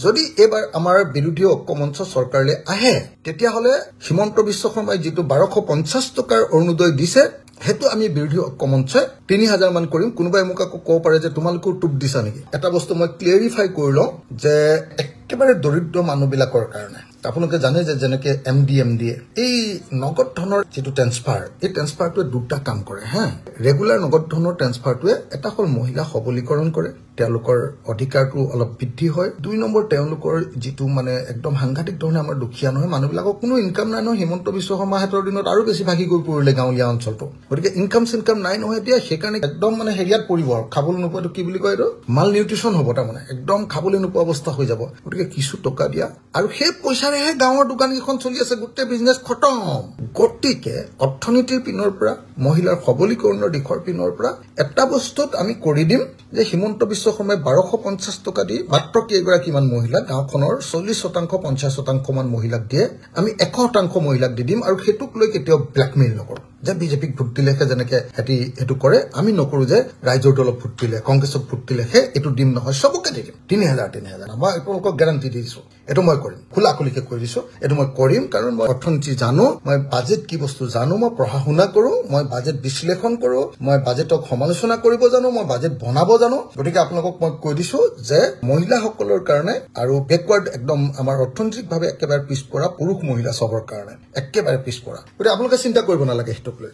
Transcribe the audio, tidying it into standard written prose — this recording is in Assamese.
যদি এবাৰ আমাৰ বিৰোধী ঐক্যমঞ্চ চৰকাৰলৈ আহে তেতিয়াহ'লে হিমন্ত বিশ্ব শৰ্মাই যিটো 1250 টকাৰ অৰুণোদয় দিছে হেতু আমি বিৰোধী ঐক্যমঞ্চে 3000 মান কৰিম কোনোবাই মোক আকৌ ক'ব পাৰে যে তোমালোকে টুপ দিছা নেকি এটা বস্তু মই ক্লিয়াৰিফাই কৰি লওঁ যে একেবাৰে দৰিদ্ৰ মানুহবিলাকৰ কাৰণে আপোনালোকে জানে যে যেনেকে এমডিএ এই নগদ ধনৰ যেটো ট্ৰান্সফাৰ এই ট্ৰান্সফাৰটোৱে দুটা কাম কৰে হা ৰেগুলাৰ নগদ ধনৰ ট্ৰান্সফাৰটোৱে এটা হল মহিলা সবলীকৰণ কৰে তেওঁলোকৰ অধিকাৰটো অলপ বৃদ্ধি হয় দুই নম্বৰ তেওঁলোকৰ যেটো মানে একদম সাংঘাতিক ধৰণে আমাৰ দুখীয়া নহয় মানুহবিলাকৰ কোনো ইনকাম নাই নহয় হিমন্ত বিশ্ব শৰ্মা হেতৰ দিনত আৰু বেছি ভাগি গৈ পৰিলে গাঁৱলীয়া অঞ্চলটো গতিকে ইনকাম নাই নহয় এতিয়া সেইকাৰণে একদম মানে হেৰিয়াত পৰিব খাবলৈ নোপোৱাটো কি বুলি কয় এইটো মাল নিউট্ৰিচন হ'ব তাৰ মানে একদম খাবলৈ নোপোৱা অৱস্থা হৈ যাব গতিকে কিছু টকা দিয়া আৰু সেই পইচাৰেহে গাঁৱৰ দোকান কেইখন চলি আছে গোটেই বিজনেছ খতম গতিকে অৰ্থনীতিৰ পিনৰ পৰা মহিলাৰ সবলীকৰণৰ দিশৰ পিনৰ পৰা এটা বস্তুত আমি কৰি দিম যে হিমন্ত বিশ্ব শৰ্মাই 1250 টকা দি মাত্ৰ কেইগৰাকী মান মহিলা গাঁওখনৰ 40% 50% মান মহিলাক দিয়ে আমি 100% মহিলাক দি দিম আৰু হেতুক লৈ কেতিয়াও ব্ল্যাকমেইল নকৰো যে বিজেপিক ভোট দিলেহে যেনেকে হেতু কৰে আমি নকৰো যে ৰাইজৰ দলক ভোট দিলে কংগ্ৰেছক ভোট দিলেহে এটো দিম নহয় সবকে দিম 3000 মই আপোনালোকক গ্যাৰান্টি দিছো এটো মই কৰিম খোলাখুলিকে কৈ দিছো এটো মই কৰিম কাৰণ মই অৰ্থনীতি জানো মই বাজেট কি বস্তু জানো মই পঢ়া-শুনা কৰো মই বাজেট বিশ্লেষণ কৰো মই বাজেটক সমালোচনা কৰিব জানো মই বাজেট বনাব জানো গতিকে আপোনালোকক মই কৈ দিছো যে মহিলাসকলৰ কাৰণে আৰু বেকৱাৰ্ড একদম আমাৰ অৰ্থনৈতিকভাৱে একেবাৰে পিছপৰা পুৰুষ মহিলা সবৰ কাৰণে একেবাৰে পিছপৰা গতিকে আপোনালোকে চিন্তা কৰিব নালাগে হেতুক লৈ